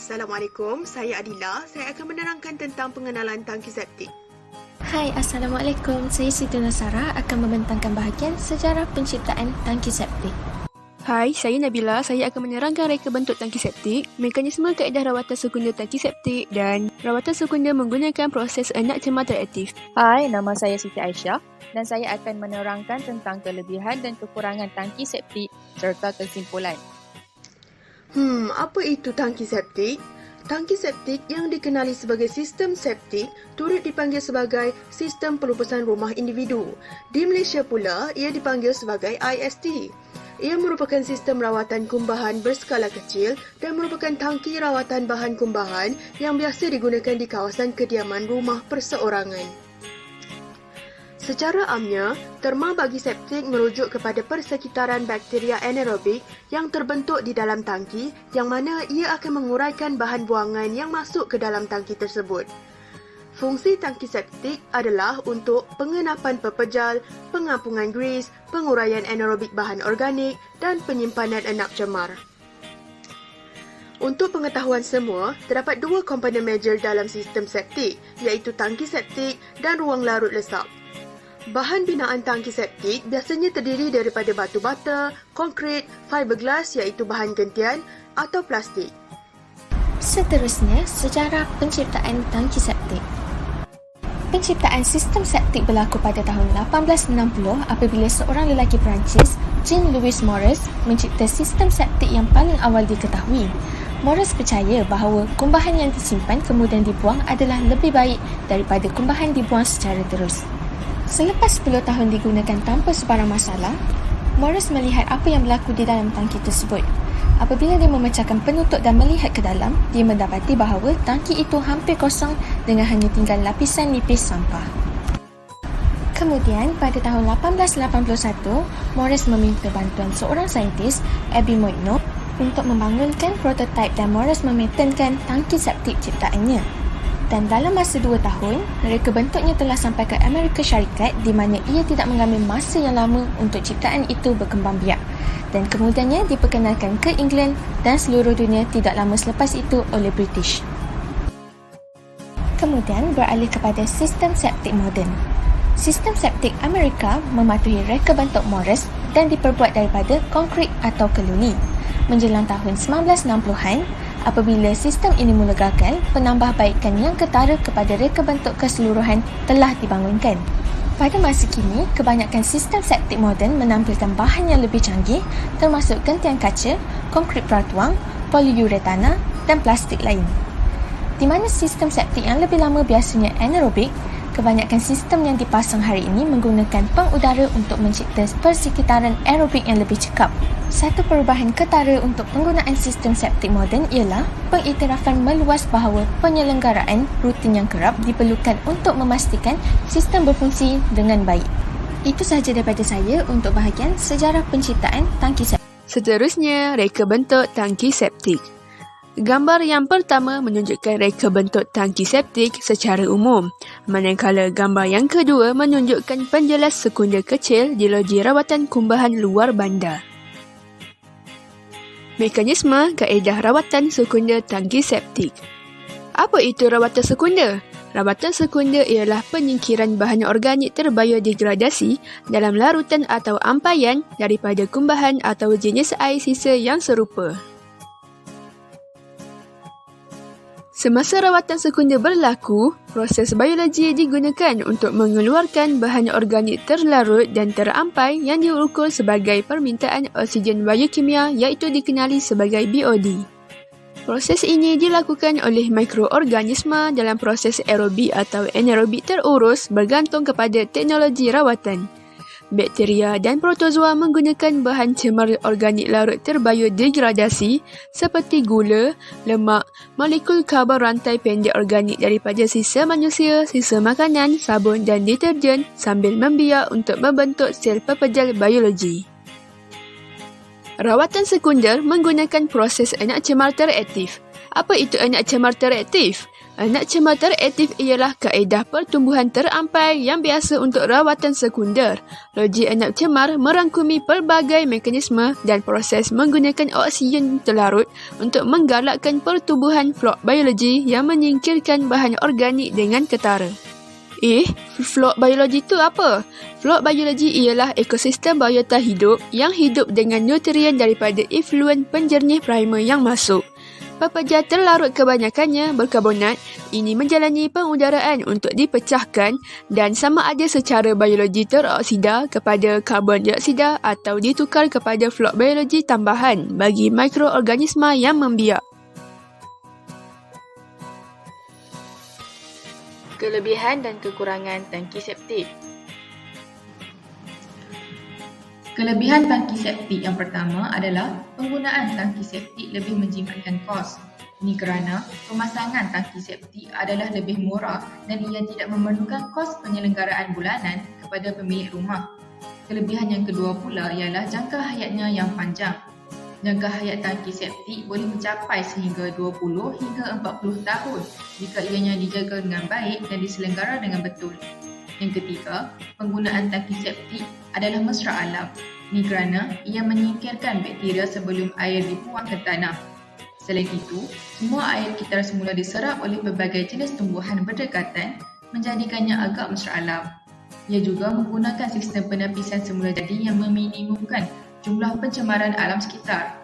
Assalamualaikum, saya Adila. Saya akan menerangkan tentang pengenalan tangki septik. Hai, Assalamualaikum. Saya Siti Nasara akan membentangkan bahagian sejarah penciptaan tangki septik. Hai, saya Nabila. Saya akan menerangkan reka bentuk tangki septik, mekanisme kaedah rawatan sekunder tangki septik dan rawatan sekunder menggunakan proses enak cemar teraktif. Hai, nama saya Siti Aisyah dan saya akan menerangkan tentang kelebihan dan kekurangan tangki septik serta kesimpulan. Apa itu tangki septik? Tangki septik yang dikenali sebagai sistem septik turut dipanggil sebagai sistem pelupusan rumah individu. Di Malaysia pula, ia dipanggil sebagai IST. Ia merupakan sistem rawatan kumbahan berskala kecil dan merupakan tangki rawatan bahan kumbahan yang biasa digunakan di kawasan kediaman rumah perseorangan. Secara amnya, terma bagi septik merujuk kepada persekitaran bakteria anaerobik yang terbentuk di dalam tangki yang mana ia akan menguraikan bahan buangan yang masuk ke dalam tangki tersebut. Fungsi tangki septik adalah untuk pengenapan pepejal, pengampungan gris, penguraian anaerobik bahan organik dan penyimpanan enak cemar. Untuk pengetahuan semua, terdapat dua komponen major dalam sistem septik, iaitu tangki septik dan ruang larut lesap. Bahan binaan tangki septik biasanya terdiri daripada batu bata, konkrit, fiberglass iaitu bahan gentian atau plastik. Seterusnya, sejarah penciptaan tangki septik. Penciptaan sistem septik berlaku pada tahun 1860 apabila seorang lelaki Perancis, Jean-Louis Morris, mencipta sistem septik yang paling awal diketahui. Morris percaya bahawa kumbahan yang disimpan kemudian dibuang adalah lebih baik daripada kumbahan dibuang secara terus. Selepas 10 tahun digunakan tanpa sebarang masalah, Morris melihat apa yang berlaku di dalam tangki tersebut. Apabila dia memecahkan penutup dan melihat ke dalam, dia mendapati bahawa tangki itu hampir kosong dengan hanya tinggal lapisan nipis sampah. Kemudian, pada tahun 1881, Morris meminta bantuan seorang saintis, Abby Moigno, untuk membangunkan prototipe dan Morris memetenkan tangki septik ciptaannya. Dan dalam masa 2 tahun, reka bentuknya telah sampai ke Amerika Syarikat di mana ia tidak mengambil masa yang lama untuk ciptaan itu berkembang biak. Dan kemudiannya diperkenalkan ke England dan seluruh dunia tidak lama selepas itu oleh British. Kemudian beralih kepada sistem septik moden. Sistem septik Amerika mematuhi reka bentuk Morris dan diperbuat daripada konkrit atau keluni. Menjelang tahun 1960-an, apabila sistem ini mula gagal, penambahbaikan yang ketara kepada reka bentuk keseluruhan telah dibangunkan. Pada masa kini, kebanyakan sistem septik moden menampilkan bahan yang lebih canggih termasuk gentian kaca, konkrit pratuang, poliuretana dan plastik lain. Di mana sistem septik yang lebih lama biasanya anaerobik, kebanyakan sistem yang dipasang hari ini menggunakan pang udara untuk mencipta persekitaran aerobik yang lebih cekap. Satu perubahan ketara untuk penggunaan sistem septik moden ialah pengiktirafan meluas bahawa penyelenggaraan rutin yang kerap diperlukan untuk memastikan sistem berfungsi dengan baik. Itu sahaja daripada saya untuk bahagian sejarah penciptaan tangki septik. Seterusnya, reka bentuk tangki septik. Gambar yang pertama menunjukkan reka bentuk tangki septik secara umum, manakala gambar yang kedua menunjukkan penjelas sekunder kecil di loji rawatan kumbahan luar bandar. Mekanisme kaedah rawatan sekunder tangki septik. Apa itu rawatan sekunder? Rawatan sekunder ialah penyingkiran bahan organik terbiodegradasi dalam larutan atau ampaian daripada kumbahan atau jenis air sisa yang serupa. Semasa rawatan sekunder berlaku, proses biologi digunakan untuk mengeluarkan bahan organik terlarut dan terampai yang diukur sebagai permintaan oksigen biokimia iaitu dikenali sebagai BOD. Proses ini dilakukan oleh mikroorganisma dalam proses aerobik atau anaerobik terurus bergantung kepada teknologi rawatan. Bakteria dan protozoa menggunakan bahan cemar organik larut terbiodegradasi seperti gula, lemak, molekul karbon rantai pendek organik daripada sisa manusia, sisa makanan, sabun dan deterjen sambil membiak untuk membentuk sel pepejal biologi. Rawatan sekunder menggunakan proses enak cemar teraktif. Apa itu enak cemar teraktif? Anak cemar teraktif ialah kaedah pertumbuhan terampai yang biasa untuk rawatan sekunder. Logik anak cemar merangkumi pelbagai mekanisme dan proses menggunakan oksigen terlarut untuk menggalakkan pertumbuhan flok biologi yang menyingkirkan bahan organik dengan ketara. Flok biologi itu apa? Flok biologi ialah ekosistem biota hidup yang hidup dengan nutrien daripada efluen penjernih primer yang masuk. Pepejar terlarut kebanyakannya berkarbonat ini menjalani pengudaraan untuk dipecahkan dan sama ada secara biologi teroksida kepada karbon dioksida atau ditukar kepada flok biologi tambahan bagi mikroorganisma yang membiak. Kelebihan dan kekurangan tangki septik. Kelebihan tangki septik yang pertama adalah penggunaan tangki septik lebih menjimatkan kos. Ini kerana pemasangan tangki septik adalah lebih murah dan ia tidak memerlukan kos penyelenggaraan bulanan kepada pemilik rumah. Kelebihan yang kedua pula ialah jangka hayatnya yang panjang. Jangka hayat tangki septik boleh mencapai sehingga 20 hingga 40 tahun jika ianya dijaga dengan baik dan diselenggara dengan betul. Yang ketiga, penggunaan tangki septik adalah mesra alam. Ini kerana ia menyingkirkan bakteria sebelum air dibuang ke tanah. Selain itu, semua air kitar semula diserap oleh pelbagai jenis tumbuhan berdekatan menjadikannya agak mesra alam. Ia juga menggunakan sistem penepisan semula jadi yang meminimumkan jumlah pencemaran alam sekitar.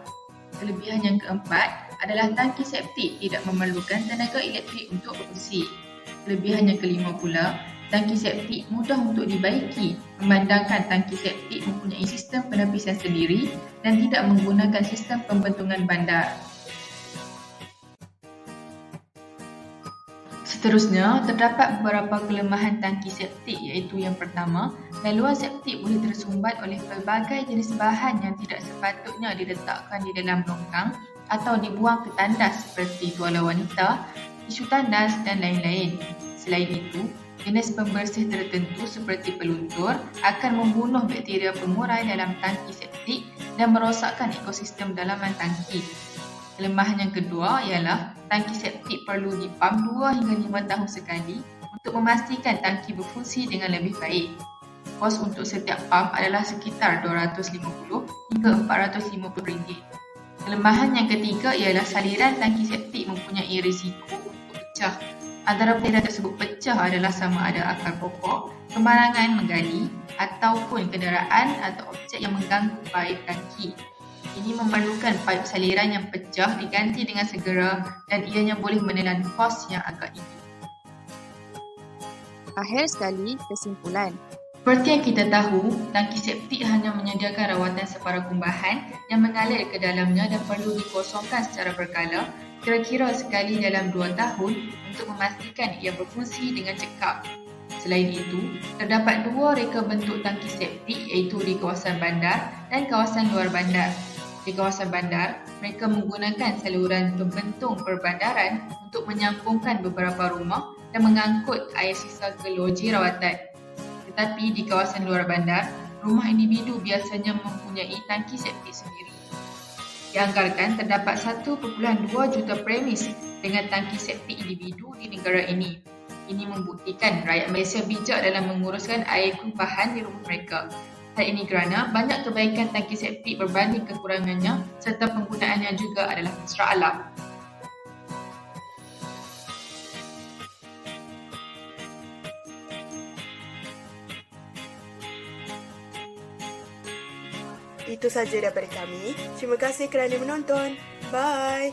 Kelebihan yang keempat adalah tangki septik tidak memerlukan tenaga elektrik untuk berfungsi. Kelebihan yang kelima pula, tangki septik mudah untuk dibaiki memandangkan tangki septik mempunyai sistem penepisan sendiri dan tidak menggunakan sistem pembentungan bandar. Seterusnya, terdapat beberapa kelemahan tangki septik iaitu yang pertama, laluan septik boleh tersumbat oleh pelbagai jenis bahan yang tidak sepatutnya diletakkan di dalam longkang atau dibuang ke tandas seperti tuala wanita, tisu tandas dan lain-lain. Selain itu, jenis pembersih tertentu seperti peluntur akan membunuh bakteria pemurai dalam tangki septik dan merosakkan ekosistem dalaman tangki. Kelemahan yang kedua ialah tangki septik perlu dipam 2 hingga 5 tahun sekali untuk memastikan tangki berfungsi dengan lebih baik. Kos untuk setiap pam adalah sekitar RM250 hingga RM450. Kelemahan yang ketiga ialah saliran tangki septik mempunyai risiko untuk pecah. Antara saliran tersebut pecah adalah sama ada akar pokok, kemalangan menggali ataupun kenderaan atau objek yang mengganggu paip tangki. Ini memerlukan paip saliran yang pecah diganti dengan segera dan ianya boleh menelan kos yang agak tinggi. Akhir sekali, kesimpulan. Seperti yang kita tahu, tangki septik hanya menyediakan rawatan separuh kumbahan yang mengalir ke dalamnya dan perlu dikosongkan secara berkala, kira-kira sekali dalam 2 tahun untuk memastikan ia berfungsi dengan cekap. Selain itu, terdapat 2 reka bentuk tangki septik iaitu di kawasan bandar dan kawasan luar bandar. Di kawasan bandar, mereka menggunakan saluran pembentung perbandaran untuk menyambungkan beberapa rumah dan mengangkut air sisa ke loji rawatan. Tetapi di kawasan luar bandar, rumah individu biasanya mempunyai tangki septik sendiri. Dianggarkan terdapat 1.2 juta premis dengan tangki septik individu di negara ini. Ini membuktikan rakyat Malaysia bijak dalam menguruskan air kumpahan di rumah mereka. Hal ini kerana banyak kebaikan tangki septik berbanding kekurangannya serta penggunaannya juga adalah mesra alam. Itu saja daripada kami. Terima kasih kerana menonton. Bye.